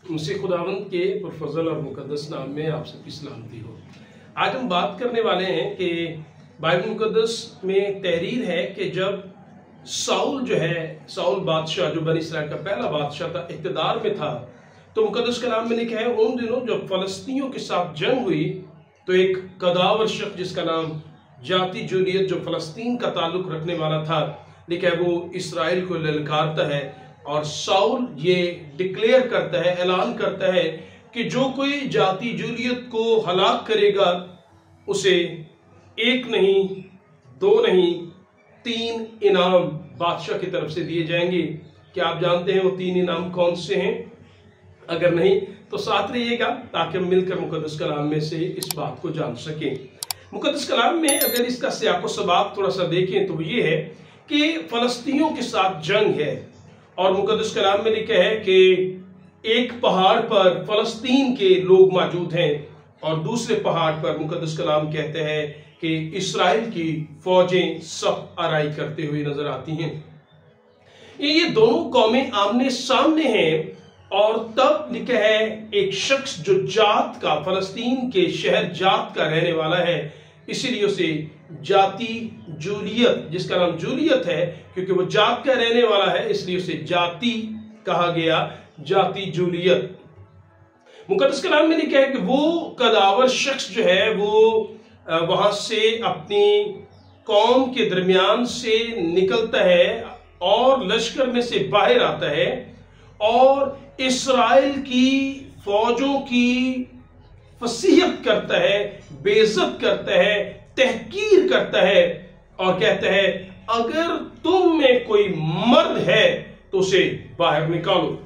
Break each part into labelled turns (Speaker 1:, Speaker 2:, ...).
Speaker 1: मुझसे खुदावंद के पुरफजल और मुकद्दस नाम में आप सबकी सलामती हो। आज हम बात करने वाले हैं कि बाइबल मुकद्दस में तहरीर है कि जब साउल बादशाह जो बनी इस्राइल का पहला बादशाह था, इक़्तिदार में था, तो मुकद्दस कलाम में लिखा है उन दिनों जब फलस्तीनियों के साथ जंग हुई तो एक कदावर शख्स जिसका नाम जाति जूलियत जो फलस्तीन का ताल्लुक रखने वाला था, लिखा है वो इसराइल को ललकारता है और साउल ये डिक्लेयर करता है, ऐलान करता है कि जो कोई जाति जूलियत को हलाक करेगा उसे एक नहीं, दो नहीं, 3 इनाम बादशाह की तरफ से दिए जाएंगे। क्या आप जानते हैं वो 3 इनाम कौन से हैं? अगर नहीं तो साथ रहिएगा ताकि हम मिलकर मुकद्दस कलाम में से इस बात को जान सकें। मुकद्दस कलाम में अगर इसका सियाको सबाब थोड़ा सा देखें तो ये है कि फलस्तीनियों के साथ जंग है और मुकद्दस कलाम में लिखा है कि एक पहाड़ पर फलस्तीन के लोग मौजूद हैं और दूसरे पहाड़ पर मुकद्दस कलाम कहते हैं कि इस्राइल की फौजें सब आराई करते हुए नजर आती हैं। ये दोनों कौमें आमने सामने हैं और तब लिखा है एक शख्स जो जात का, फलस्तीन के शहर जात का रहने वाला है, इसीलिए उसे जाति जूलियत, जिसका नाम जूलियत है क्योंकि वो जात का रहने वाला है, इसलिए उसे जाति कहा गया, जाति जूलियत। मुकद्दस कलाम में लिखा है कि वो कदावर शख्स जो है वो वहां से अपनी कौम के दरमियान से निकलता है और लश्कर में से बाहर आता है और इस्राइल की फौजों की फसीहत करता है, बेइज्जत करता है, तहकीर करता है और कहता है अगर तुम में कोई मर्द है तो उसे बाहर निकालो।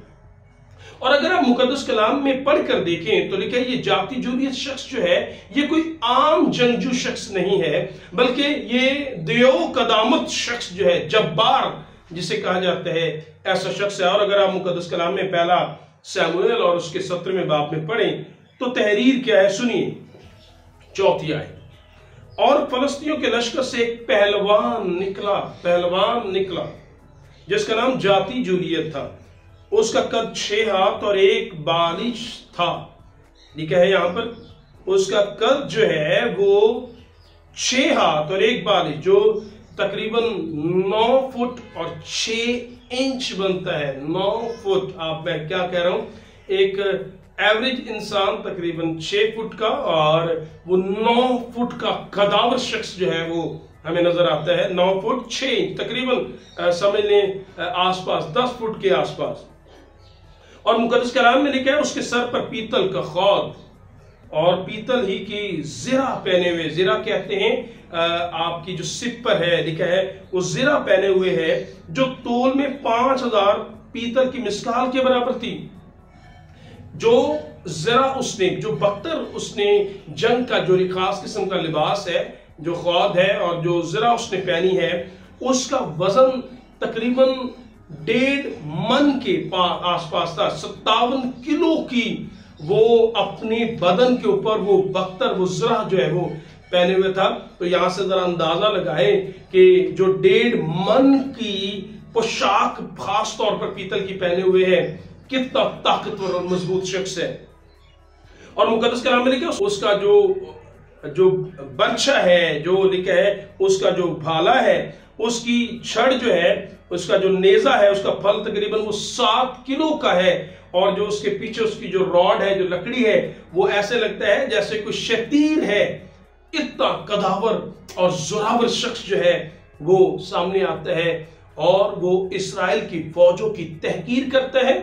Speaker 1: और अगर आप मुकद्दस कलाम में पढ़कर देखें तो लिखा है ये जाति जूलियत शख्स जो है ये कोई आम जंगजू शख्स नहीं है, बल्कि ये देओ कदामत शख्स जो है, जब्बार जिसे कहा जाता है, ऐसा शख्स है। और अगर आप मुकद्दस कलाम में पहला शमूएल और उसके 17वें बाब में पढ़ें तो तहरीर क्या है सुनिए। 4 आयत, और फलस्तीनियों के लश्कर से एक पहलवान निकला जिसका नाम जाति जूलियत था। उसका कद 6 हाथ और 1 बालिश था। लिखा है यहां पर उसका कद जो है वो 6 हाथ और 1 बालिश, जो तकरीबन 9 फुट और 6 इंच बनता है। 9 फुट, आप मैं क्या कह रहा हूं, एक एवरेज इंसान तकरीबन 6 फुट का और वो 9 फुट का कदावर शख्स जो है वो हमें नजर आता है। 9 फुट 6 इंच, तकरीबन समझ लें आसपास 10 फुट के आसपास। और मुकद्दस कलाम में लिखा है उसके सर पर पीतल का खौद और पीतल ही की जिरा पहने हुए, जिरा कहते हैं आपकी जो सिप पर है, लिखा है वो जिरा पहने हुए है जो तोल में 5000 पीतल की मिसकाल के बराबर थी। जो जिरा उसने, जो बख्तर उसने जंग का जो खास किस्म का लिबास है, जो खौद है और जो जिरा उसने पहनी है, उसका वजन तकरीबन 1.5 मन के आसपास था। 57 किलो की वो अपने बदन के ऊपर वो बख्तर, वो जिरा जो है वो पहने हुए था। तो यहां से जरा अंदाजा लगाए कि जो 1.5 मन की पोशाक खास तौर पर पीतल की पहने हुए है, कितना ताकतवर और मजबूत शख्स है। और मुकद्दस कलाम में लिखा उसका जो बर्छा है, जो लिखा है उसका जो भाला है, उसकी छड़ जो है, उसका जो नेजा है, उसका फल तकरीबन वो 7 किलो का है और जो उसके पीछे उसकी जो रॉड है, जो लकड़ी है, वो ऐसे लगता है जैसे कोई शतीर है। इतना कदावर और जोरावर शख्स जो है वो सामने आता है और वो इस्राइल की फौजों की तहकीर करता है।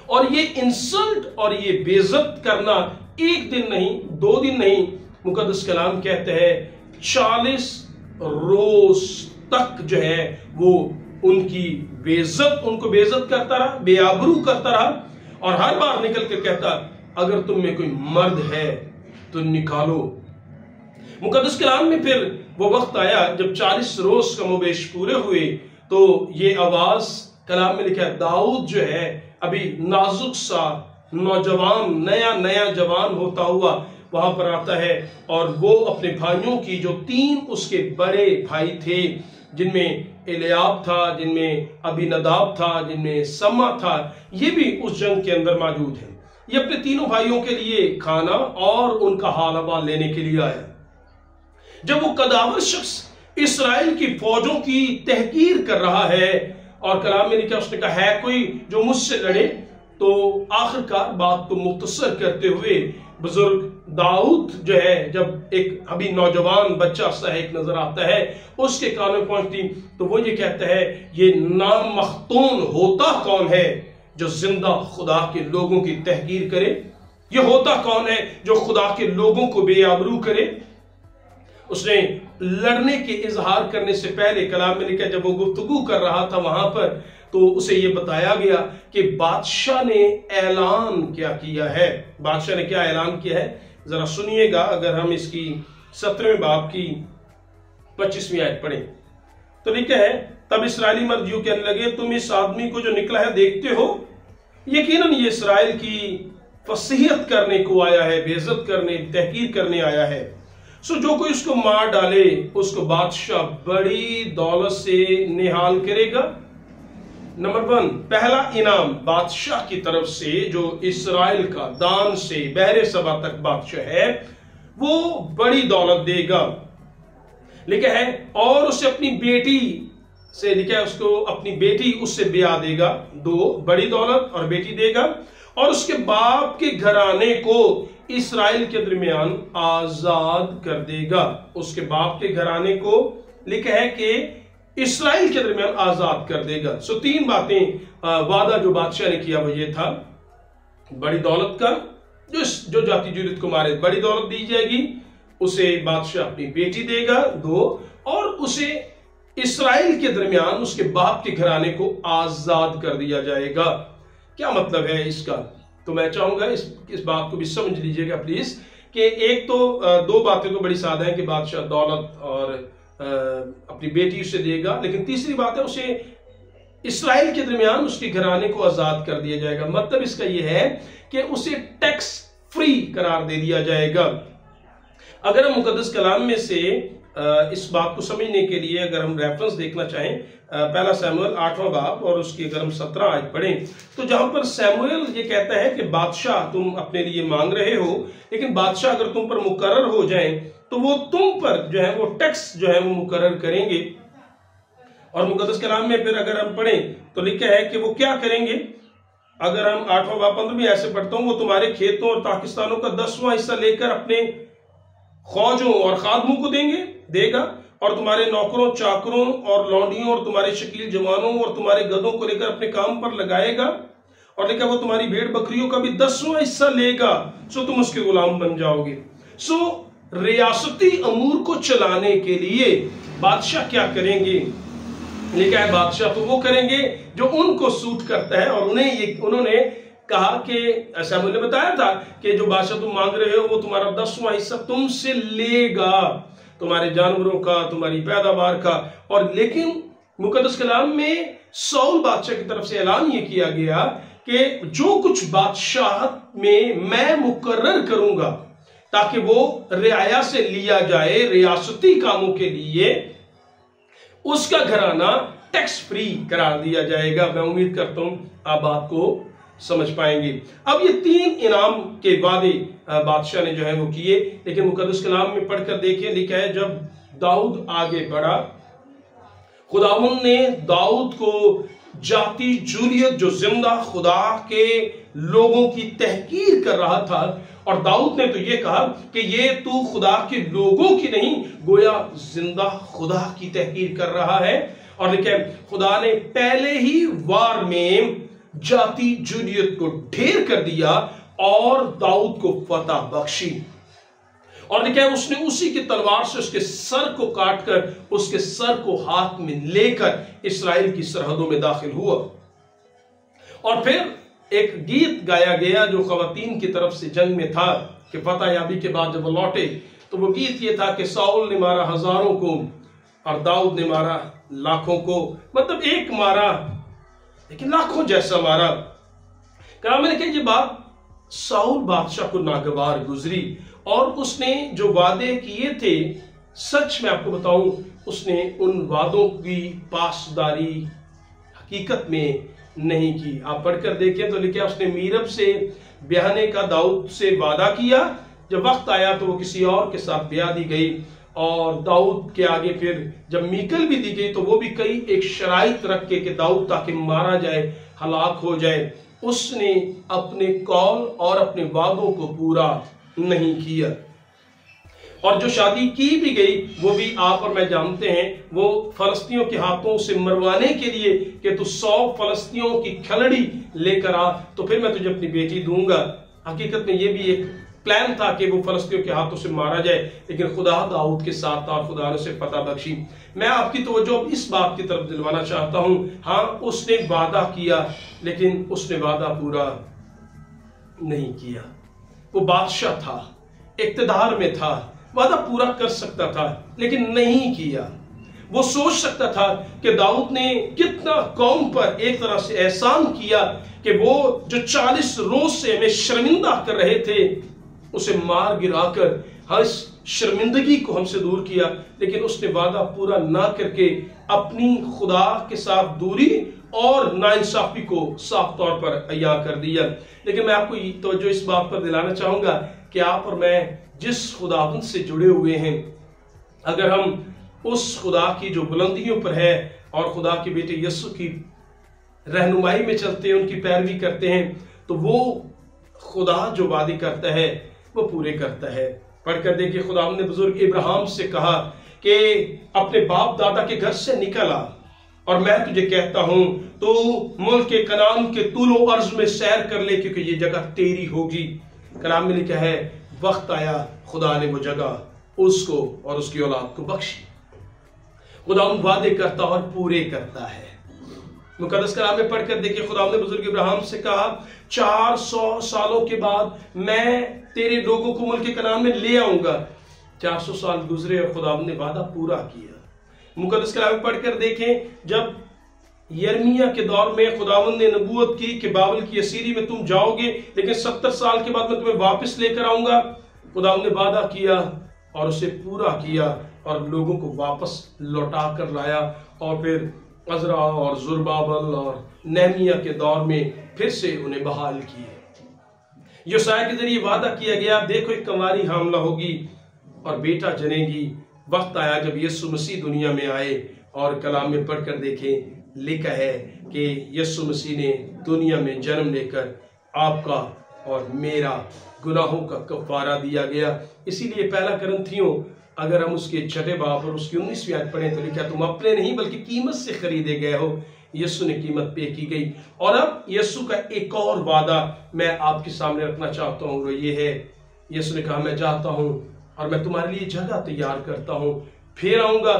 Speaker 1: और ये इंसल्ट और ये बेइज्जत करना 1 दिन नहीं, 2 दिन नहीं, मुकद्दस कलाम कहते हैं 40 रोज तक जो है वो उनको बेइज्जत करता रहा, बेआबरू करता रहा और हर बार निकल कर कहता अगर तुम में कोई मर्द है तो निकालो। मुकद्दस कलाम में फिर वो वक्त आया जब 40 रोज कमोबेश पूरे हुए तो ये आवाज कलाम में लिखा है दाऊद जो है अभी नाजुक सा नौजवान, नया जवान होता हुआ वहां पर आता है और वो अपने भाइयों की, जो 3 उसके बड़े भाई थे जिनमें एलियाब था, जिनमें अबीनदाब था, जिनमें समा था, ये भी उस जंग के अंदर मौजूद है। ये अपने तीनों भाइयों के लिए खाना और उनका हाल हवाल लेने के लिए आया। जब वो कदावर शख्स इस्राएल की फौजों की तहकीर कर रहा है और कलाम में लिखा, उसने कहा है कोई जो मुझसे लड़े, तो आखिरकार बात को मुख्तसर करते हुए बुजुर्ग दाऊद जो है, जब एक अभी नौजवान बच्चा सा है, एक नजर आता है, उसके कान में पहुंचती तो वो ये कहता है, ये नामख्तून होता कौन है जो जिंदा खुदा के लोगों की तहकीर करे? ये होता कौन है जो खुदा के लोगों को बेआबरू करे? उसने लड़ने के इजहार करने से पहले कलाम में लिखा, जब वो गुफ्तगू कर रहा था वहां पर, तो उसे ये बताया गया कि बादशाह ने ऐलान क्या किया है। बादशाह ने क्या ऐलान किया है, जरा सुनिएगा। अगर हम इसकी 17वें बाब की 25वीं आयत पढ़ें तो लिखा है, तब इस्राएली मर्द यूं कहने लगे, तुम इस आदमी को जो निकला है देखते हो, यकीनन ये इस्राएल की फसीहत करने को आया है, बेइज्जत करने, तहकीर करने आया है। सो जो कोई उसको मार डाले उसको बादशाह बड़ी दौलत से निहाल करेगा। नंबर 1, पहला इनाम बादशाह की तरफ से जो इस्राएल का दान से बहरे सबा तक बादशाह है, वो बड़ी दौलत देगा। लिखा है, और उसे अपनी बेटी से, लिखा है उसको अपनी बेटी उससे ब्याह देगा। 2, बड़ी दौलत और बेटी देगा, और उसके बाप के घराने को इस्राएल के दरमियान आजाद कर देगा। उसके बाप के घराने को लिखा है कि इस्राएल के दरमियान आजाद कर देगा। सो 3 बातें वादा जो बादशाह ने किया वो ये था, बड़ी दौलत का, जो जाति जुरियत को मारे बड़ी दौलत दी जाएगी, उसे बादशाह अपनी बेटी देगा। 2, और उसे इस्राएल के दरमियान उसके बाप के घराने को आजाद कर दिया जाएगा। क्या मतलब है इसका? तो मैं चाहूंगा इस बात को भी समझ लीजिएगा प्लीज, कि एक तो 2 बातें तो बड़ी सादा है कि बादशाह दौलत और अपनी बेटी उसे देगा, लेकिन तीसरी बात है उसे इस्राएल के दरमियान उसके घराने को आजाद कर दिया जाएगा। मतलब इसका यह है कि उसे टैक्स फ्री करार दे दिया जाएगा। अगर हम मुकद्दस कलाम में से इस बात को समझने के लिए अगर हम रेफरेंस देखना चाहें, पहला सैमुएल 8वां बाब और उसकी अगर हम 17 आयत पढ़ें, तो जहां पर सैमुएल ये कहता है कि बादशाह तुम अपने लिए मांग रहे हो, लेकिन बादशाह अगर तुम पर मुकर्रर हो जाए तो वो तुम पर जो है वो टैक्स जो है वो मुकर्रर करेंगे। और मुकद्दस कलाम में फिर अगर हम पढ़ें तो लिखा है कि वो क्या करेंगे। अगर हम 8वां बाब 15वीं ऐसे पढ़ता हूं, वो तुम्हारे खेतों और पाकिस्तानों का 10वां हिस्सा लेकर अपने फौजों और खादमों को देगा, और तुम्हारे नौकरों, चाकरों और लौंडियों और तुम्हारे शकील जवानों और तुम्हारे गधों को लेकर अपने काम पर लगाएगा, और लेकर वो तुम्हारी भेड़ बकरियों का भी 10वां हिस्सा लेगा, सो तुम उसके गुलाम बन जाओगे। सो रियासती अमूर को चलाने के लिए बादशाह क्या करेंगे? लिखा है बादशाह तो वो करेंगे जो उनको सूट करता है, और उन्होंने कहा कि सैमुएल ने बताया था कि जो बादशाह तुम मांग रहे हो वो तुम्हारा 10वां हिस्सा तुमसे लेगा, तुम्हारे जानवरों का, तुम्हारी पैदावार का। और लेकिन मुकद्दस कलाम में साउल बादशाह की तरफ से ऐलान ये किया गया कि जो कुछ बादशाह में मैं मुकर्रर करूंगा ताकि वो रियाया से लिया जाए रियासती कामों के लिए, उसका घराना टैक्स फ्री करार दिया जाएगा। मैं उम्मीद करता हूं आप बात को समझ पाएंगे। अब ये 3 इनाम के वादे बादशाह ने जो है वो किए, लेकिन मुकद्दस कलाम में पढ़कर देखिए, लिखा है जब दाऊद आगे बढ़ा, खुदावंद ने दाऊद को जाति जूलियत जो जिंदा खुदा के लोगों की तहकीर कर रहा था, और दाऊद ने तो ये कहा कि ये तू खुदा के लोगों की नहीं, गोया जिंदा खुदा की तहकीर कर रहा है। और लिखा है खुदा ने पहले ही वार में जाति जूलियत को ढेर कर दिया और दाऊद को फतह बख्शी, और लिखा है उसने उसी की तलवार से उसके सर को काटकर उसके सर को हाथ में लेकर इस्राएल की सरहदों में दाखिल हुआ। और फिर एक गीत गाया गया जो खवातीन की तरफ से जंग में था कि फतह याबी के बाद जब वो लौटे तो वो गीत ये था कि साउल ने मारा हजारों को और दाऊद ने मारा लाखों को। मतलब एक मारा लेकिन लाखों जैसा मारा। कलाम में लिखा ये बात साउल बादशाह को नागवार गुजरी, और उसने जो वादे किए थे, सच में आपको बताऊं उसने उन वादों की पासदारी हकीकत में नहीं की। आप पढ़कर देखें तो लिखा उसने मीरब से ब्याहने का दाऊद से वादा किया, जब वक्त आया तो वो किसी और के साथ ब्याह दी गई। और दाऊद के आगे फिर जब मीकल भी दी गई तो वो भी कई एक शराइत रख के कि दाऊद ताकि मारा जाए, हलाक हो जाए। उसने अपने कौल और अपने वादों को पूरा नहीं किया। और जो शादी की भी गई वो भी आप और मैं जानते हैं, वो फलस्तियों के हाथों से मरवाने के लिए कि तू 100 फलस्तियों की खलड़ी लेकर आ तो फिर मैं तुझे अपनी बेटी दूंगा। हकीकत में ये भी एक प्लान था कि वो फलस्तियों के हाथों से मारा जाए, लेकिन खुदा दाऊद के साथ था और खुदा ने उसे फतह बख्शी। मैं आपकी तवज्जो इस बात की तरफ दिलवाना चाहता हूं, हाँ उसने वादा किया लेकिन उसने वादा पूरा नहीं किया। वो बादशाह था, इक्तदार में था, वादा पूरा कर सकता था लेकिन नहीं किया। वो सोच सकता था कि दाऊद ने कितना कौम पर एक तरह से एहसान किया कि वो जो 40 रोज से हमें शर्मिंदा कर रहे थे उसे मार गिराकर हाँ इस शर्मिंदगी को हमसे दूर किया, लेकिन उसने वादा पूरा ना करके अपनी खुदा के साथ दूरी और नाइंसाफी को साफ तौर पर अय्या कर दिया। लेकिन मैं आपको तो जो इस बात पर दिलाना चाहूंगा कि आप और मैं जिस खुदावंद से जुड़े हुए हैं, अगर हम उस खुदा की जो बुलंदियों पर है और खुदा के बेटे यीशु की रहनुमाई में चलते हैं, उनकी पैरवी करते हैं, तो वो खुदा जो वादे करता है वो पूरे करता है। पढ़कर देखिए, खुदा ने बुजुर्ग इब्राहिम से कहा कि अपने बाप दादा के घर से निकल आ और मैं तुझे कहता हूं तो मुल्क के कनान के तूलो अर्ज में सैर कर ले, क्योंकि ये जगह तेरी होगी। कलाम में लिखा है वक्त आया खुदा ने वो जगह उसको और उसकी औलाद को बख्शी। खुदा वादे करता और पूरे करता है। मुकद्दस कलाम में पढ़कर देखिए, खुदा ने बुजुर्ग इब्राहिम से कहा 400 सालों के बाद मैं तेरे लोगों को मुल्क कनान में ले आऊंगा। 400 साल गुजरे और खुदा ने वादा पूरा किया। मुकद्दस कलाम में पढ़कर देखें, जब यर्मिया के दौर में खुदावंद ने नबूवत की कि बाबल की असीरी में तुम जाओगे लेकिन 70 साल के बाद मैं तुम्हें वापस लेकर आऊंगा। खुदावंद ने वादा किया और उसे पूरा किया और लोगों को वापस लौटा कर लाया। और फिर अज़रा और ज़ुरबाबल और नेहमिया के दौर में फिर से उन्हें बहाल किए। योसाया के जरिए वादा किया गया, देखो एक कंवारी हामला होगी और बेटा जनेगी। वक्त आया जब यीशु मसीह दुनिया में आए और कलाम में पढ़कर देखें, लिखा है कि यीशु मसीह ने दुनिया में जन्म लेकर आपका और मेरा गुनाहों का कफारा दिया गया। इसीलिए पहला करंथियों अगर हम उसके 6 बाब और उसकी 19वीं आयत पढ़ें तो लिखा, तुम अपने नहीं बल्कि कीमत से खरीदे गए हो। यीशु ने कीमत पे की गई। और अब यीशु का एक और वादा मैं आपके सामने रखना चाहता हूँ, वो ये है, यीशु ने कहा मैं जाता हूँ और मैं तुम्हारे लिए जगह तैयार करता हूँ, फिर आऊंगा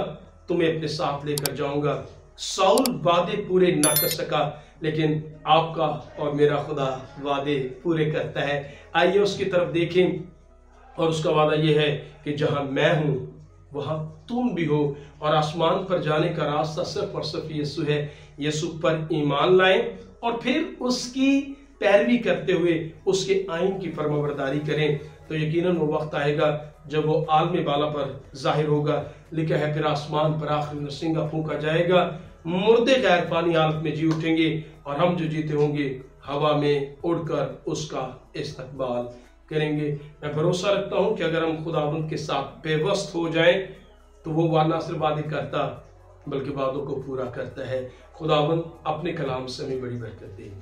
Speaker 1: तुम्हें अपने साथ लेकर जाऊंगा। साउल वादे पूरे ना कर सका लेकिन आपका और मेरा खुदा वादे पूरे करता है। आइए उसकी तरफ देखें और उसका वादा यह है कि जहां मैं हूं वहां तुम भी हो। और आसमान पर जाने का रास्ता सिर्फ और सिर्फ यीशु है। यीशु पर ईमान लाएं और फिर उसकी पैरवी करते हुए उसके आइन की फरमाबरदारी करें, तो यकीनन वो वक्त आएगा जब वो आलम बाला पर जाहिर होगा। लिखा है फिर आसमान पर आखिरी नरसिंगा फूंका जाएगा, मुर्दे गैर पानी हालत में जी उठेंगे और हम जो जीते होंगे हवा में उड़कर उसका इस्तकबाल करेंगे। मैं भरोसा रखता हूं कि अगर हम खुदावंद के साथ पेवस्त हो जाएं तो वो ना सिर्फ वादे करता बल्कि वादों को पूरा करता है। खुदावंद अपने कलाम से हमें बड़ी बरकत दे।